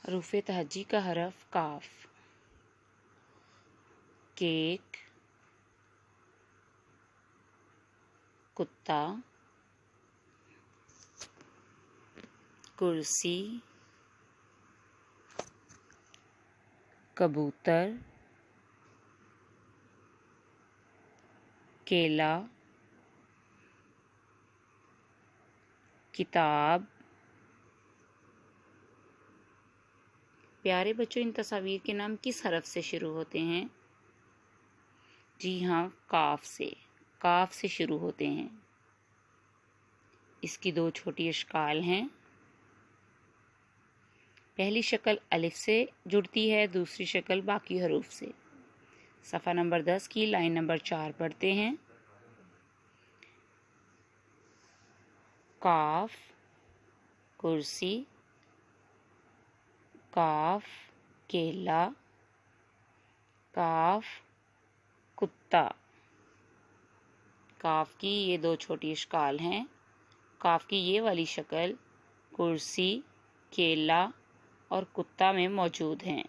हरूफ तहज्जी का हरफ काफ। केक, कुत्ता, कुर्सी, कबूतर, केला, किताब। प्यारे बच्चों, इन तस्वीर के नाम किस हरफ से शुरू होते हैं? जी हाँ, काफ से। काफ से शुरू होते हैं। इसकी दो छोटी अश्काल हैं। पहली शक्ल अलिफ से जुड़ती है, दूसरी शक्ल बाकी हरूफ से। सफ़ा नंबर 10 की लाइन नंबर 4 पढ़ते हैं। काफ कुर्सी, काफ केला, काफ कुत्ता। काफ की ये दो छोटी अश्काल हैं। काफ की ये वाली शक्ल कुर्सी, केला और कुत्ता में मौजूद हैं।